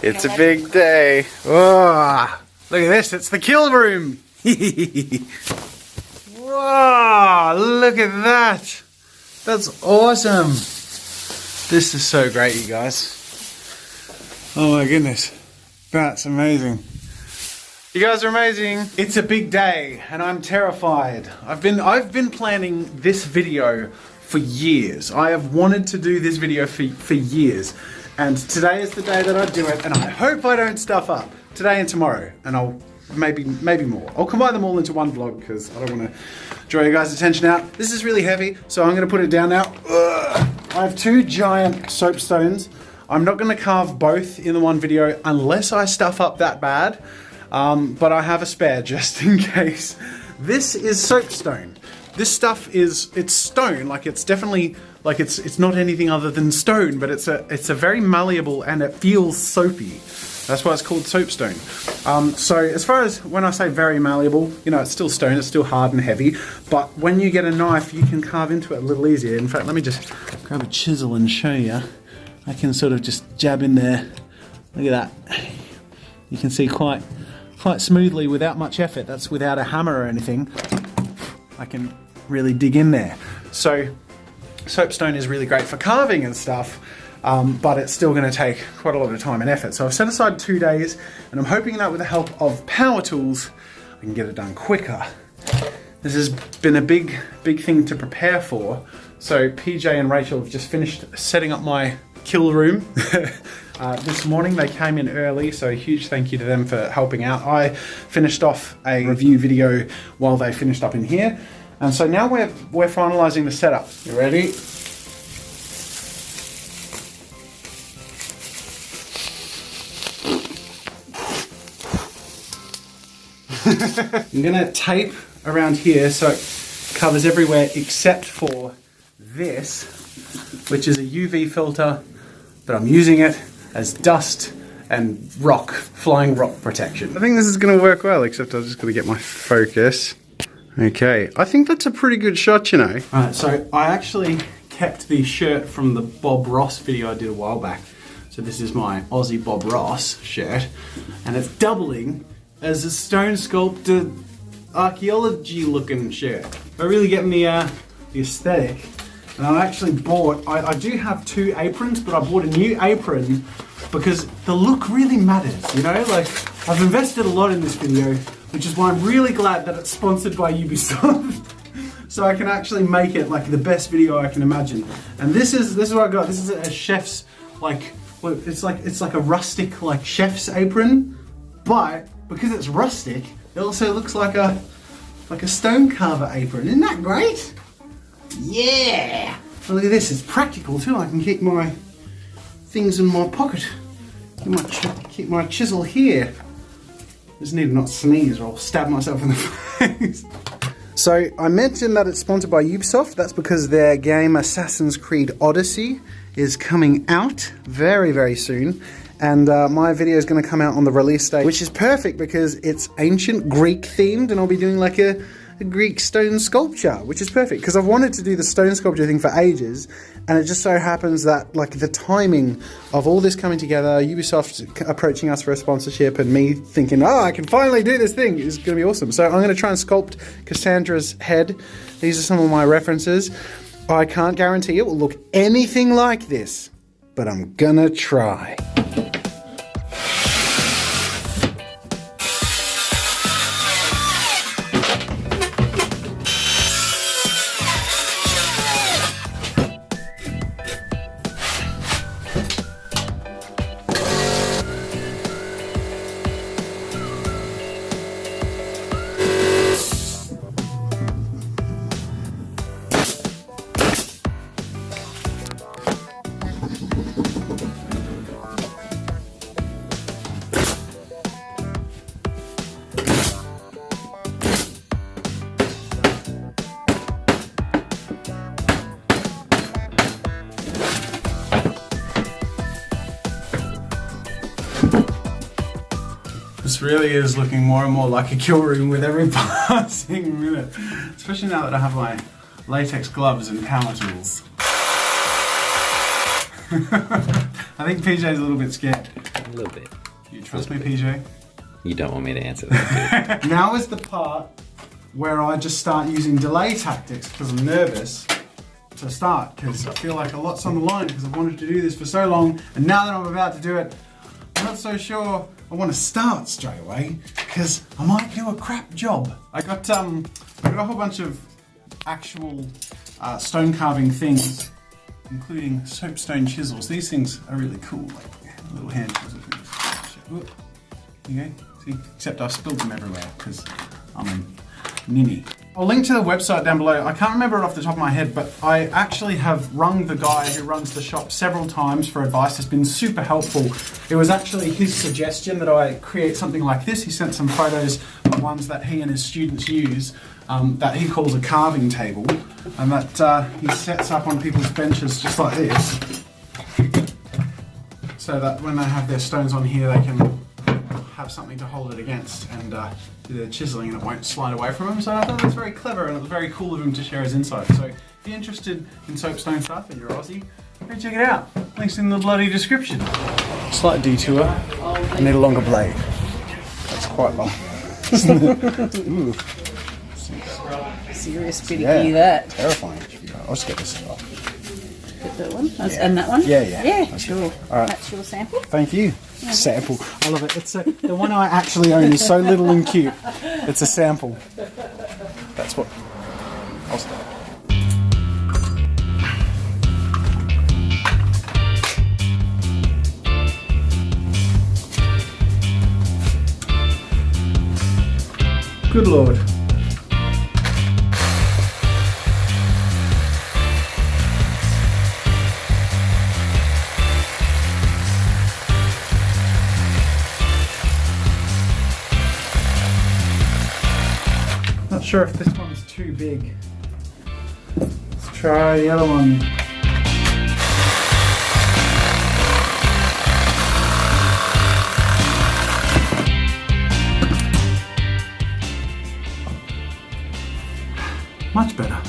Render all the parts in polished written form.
It's a big day. Oh, look at this, it's the kill room. Wow, look at that. That's awesome. This is so great, you guys. Oh my goodness, that's amazing. You guys are amazing. It's a big day and I'm terrified. I've been planning this video for years. I have wanted to do this video for years. And today is the day that I do it, and I hope I don't stuff up. Today and tomorrow, and I'll maybe more. I'll combine them all into one vlog because I don't want to draw you guys' attention out. This is really heavy, so I'm going to put it down now. Ugh. I have 2 giant soapstones. I'm not going to carve both in the one video unless I stuff up that bad, but I have a spare just in case. This is soapstone. This stuff it's stone, like it's definitely, like it's not anything other than stone, but it's a very malleable and it feels soapy. That's why it's called soapstone. So as far as when I say very malleable, you know, it's still stone, it's still hard and heavy, but when you get a knife, you can carve into it a little easier. In fact, let me just grab a chisel and show you. I can sort of just jab in there. Look at that. You can see quite smoothly without much effort. That's without a hammer or anything. I can really dig in there. So soapstone is really great for carving and stuff, but it's still going to take quite a lot of time and effort. So I've set aside 2 days, and I'm hoping that with the help of power tools, I can get it done quicker. This has been a big thing to prepare for. So PJ and Rachel have just finished setting up my kill room. This morning they came in early, so a huge thank you to them for helping out. I finished off a review video while they finished up in here, and so now we're finalising the setup. You ready? I'm gonna tape around here so it covers everywhere except for this, which is a UV filter, but I'm using it as dust and flying rock protection. I think this is going to work well, except I'm just going to get my focus. Okay, I think that's a pretty good shot, you know. Alright, so I actually kept the shirt from the Bob Ross video I did a while back. So this is my Aussie Bob Ross shirt, and it's doubling as a stone sculptor archaeology looking shirt. But really getting the aesthetic. And I actually bought, I do have 2 aprons, but I bought a new apron because the look really matters, you know? Like, I've invested a lot in this video, which is why I'm really glad that it's sponsored by Ubisoft. So I can actually make it like the best video I can imagine. And this is what I got. This is a chef's, like, well, it's like a rustic, like, chef's apron, but because it's rustic, it also looks like a stone carver apron. Isn't that great? Yeah! Well, look at this, it's practical too. I can keep my things in my pocket. Keep my chisel here. Just need to not sneeze or I'll stab myself in the face. So I mentioned that it's sponsored by Ubisoft. That's because their game Assassin's Creed Odyssey is coming out very, very soon. And my video is going to come out on the release date, which is perfect because it's ancient Greek themed, and I'll be doing like a Greek stone sculpture, which is perfect because I've wanted to do the stone sculpture thing for ages, and it just so happens that like the timing of all this coming together, Ubisoft approaching us for a sponsorship and me thinking, oh, I can finally do this thing, is going to be awesome. So I'm going to try and sculpt Cassandra's head. These are some of my references. I can't guarantee it will look anything like this, but I'm gonna try. This really is looking more and more like a kill room with every passing minute. Especially now that I have my latex gloves and power tools. I think PJ's a little bit scared. A little bit. You trust me, PJ? You don't want me to answer that, Now is the part where I just start using delay tactics because I'm nervous to start, because I feel like a lot's on the line because I've wanted to do this for so long, and now that I'm about to do it, I'm not so sure I want to start straight away because I might do a crap job. I got a whole bunch of actual stone carving things, including soapstone chisels. These things are really cool, like little hand chisel things. Oop. There you go. See? Except I've spilled them everywhere because I'm a ninny. I'll link to the website down below. I can't remember it off the top of my head, but I actually have rung the guy who runs the shop several times for advice. It's been super helpful. It was actually his suggestion that I create something like this. He sent some photos of ones that he and his students use that he calls a carving table, and that he sets up on people's benches just like this, so that when they have their stones on here, they can have something to hold it against and do their chiseling and it won't slide away from them. So I thought that was very clever, and it was very cool of him to share his insights. So if you're interested in soapstone stuff and you're Aussie, go check it out. Links in the bloody description. Slight detour. I need a longer blade. That's quite long. Ooh. Serious finicky, that. Terrifying. I'll just get this off. Get that one? And that one? Yeah. Yeah, sure. All right. That's your sample? Thank you. Yeah. Sample. I love it. It's the one I actually own is so little and cute. It's a sample. That's what. I'll start. Good Lord. Not sure if this one's too big. Let's try the other one. Much better.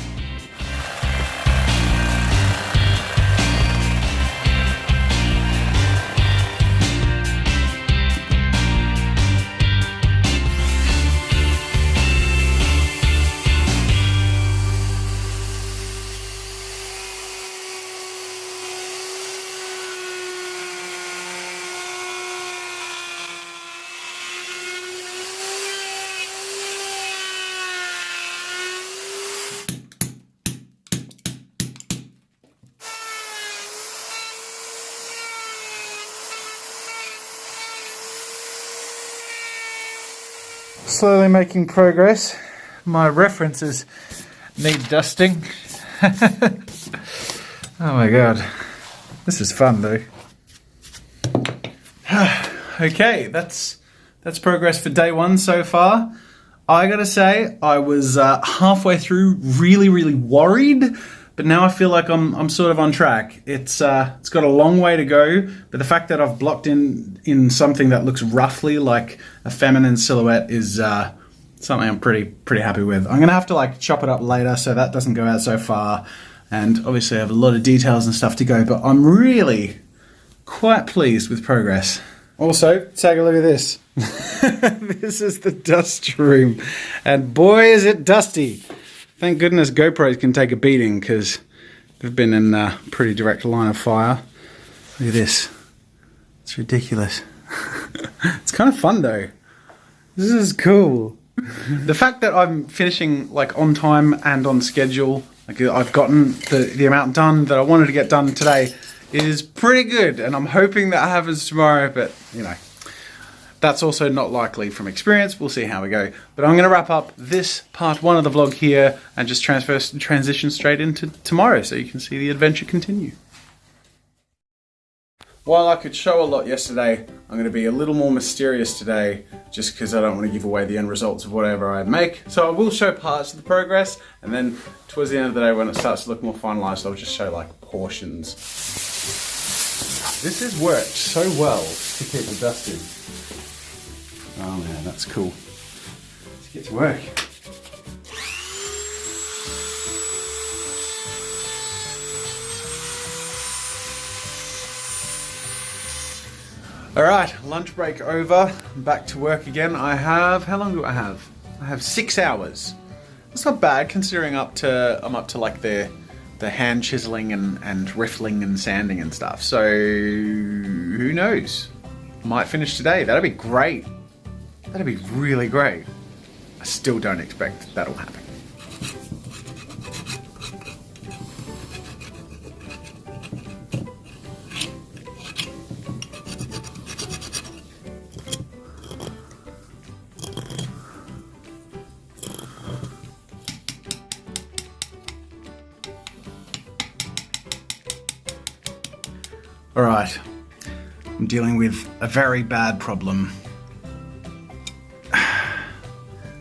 Slowly making progress. My references need dusting. Oh my god. This is fun though. Okay, that's progress for day one so far. I gotta say, I was halfway through really worried, but now I feel like I'm sort of on track. It's got a long way to go, but the fact that I've blocked in something that looks roughly like a feminine silhouette is something I'm pretty happy with. I'm gonna have to like chop it up later so that doesn't go out so far, and obviously I have a lot of details and stuff to go, but I'm really quite pleased with progress. Also, take a look at this. This is the dust room, and boy is it dusty. Thank goodness GoPros can take a beating because they've been in a pretty direct line of fire. Look at this. It's ridiculous. It's kind of fun though. This is cool. The fact that I'm finishing like on time and on schedule, like I've gotten the amount done that I wanted to get done today, is pretty good, and I'm hoping that happens tomorrow, but you know, that's also not likely from experience. We'll see how we go. But I'm going to wrap up this part one of the vlog here and just transition straight into tomorrow so you can see the adventure continue. While I could show a lot yesterday, I'm going to be a little more mysterious today just because I don't want to give away the end results of whatever I make. So I will show parts of the progress, and then towards the end of the day when it starts to look more finalized, I'll just show like portions. This has worked so well to keep the dust in. Oh man, that's cool. Let's get to work. All right, lunch break over. Back to work again. I have, how long do I have? I have 6 hours. That's not bad considering I'm up to like the hand chiseling and riffling and sanding and stuff. So who knows? Might finish today. That'd be great. That'd be really great. I still don't expect that'll happen. All right, I'm dealing with a very bad problem.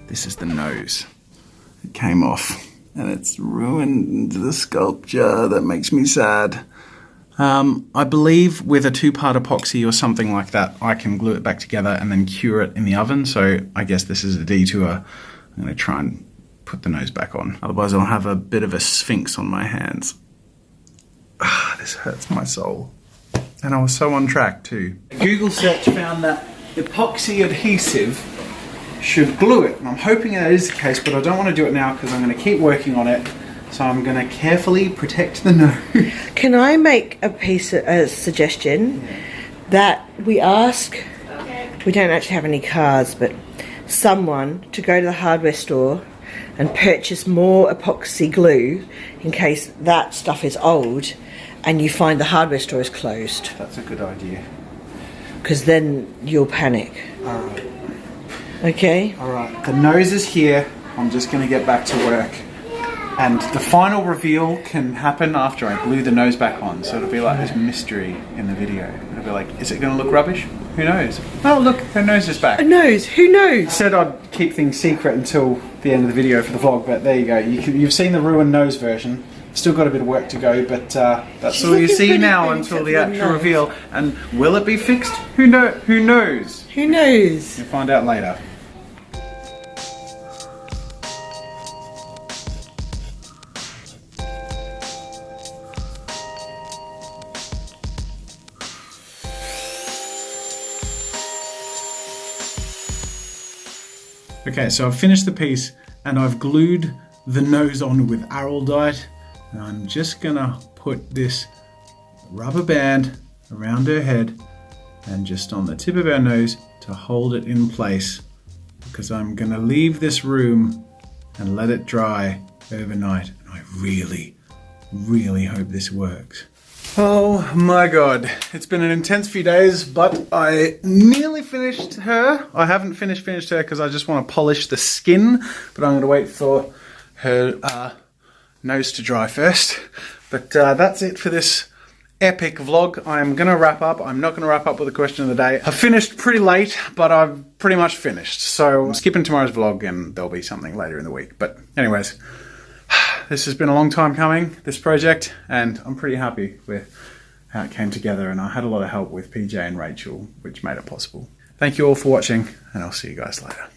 This is the nose. It came off and it's ruined the sculpture. That makes me sad. I believe with a 2-part epoxy or something like that, I can glue it back together and then cure it in the oven. So I guess this is a detour. I'm gonna try and put the nose back on. Otherwise I'll have a bit of a sphinx on my hands. This hurts my soul. And I was so on track too. A Google search found that epoxy adhesive should glue it. And I'm hoping that is the case, but I don't want to do it now because I'm going to keep working on it. So I'm going to carefully protect the nose. Can I make a suggestion that we ask, we don't actually have any cards, but someone to go to the hardware store and purchase more epoxy glue in case that stuff is old and you find the hardware store is closed. That's a good idea. Because then you'll panic. Alright. Okay? Alright, the nose is here. I'm just going to get back to work. And the final reveal can happen after I glue the nose back on. So it'll be like this mystery in the video. It'll be like, is it going to look rubbish? Who knows? Oh look, her nose is back. A nose? Who knows? I said I'd keep things secret until the end of the video for the vlog, but there you go. You've seen the ruined nose version. Still got a bit of work to go, but that's all you see now until the actual reveal. And will it be fixed? Who knows? Who knows? You'll find out later. Okay, so I've finished the piece and I've glued the nose on with Araldite. And I'm just gonna put this rubber band around her head and just on the tip of her nose to hold it in place, because I'm gonna leave this room and let it dry overnight. And I really, really hope this works. Oh my God, it's been an intense few days, but I nearly finished her. I haven't finished her because I just want to polish the skin, but I'm gonna wait for her nose to dry first. But that's it for this epic vlog. I'm gonna wrap up. I'm not gonna wrap up with the question of the day. I finished pretty late, but I've pretty much finished. So I'm skipping tomorrow's vlog and there'll be something later in the week. But anyways, this has been a long time coming, this project, and I'm pretty happy with how it came together. And I had a lot of help with PJ and Rachel, which made it possible. Thank you all for watching, and I'll see you guys later.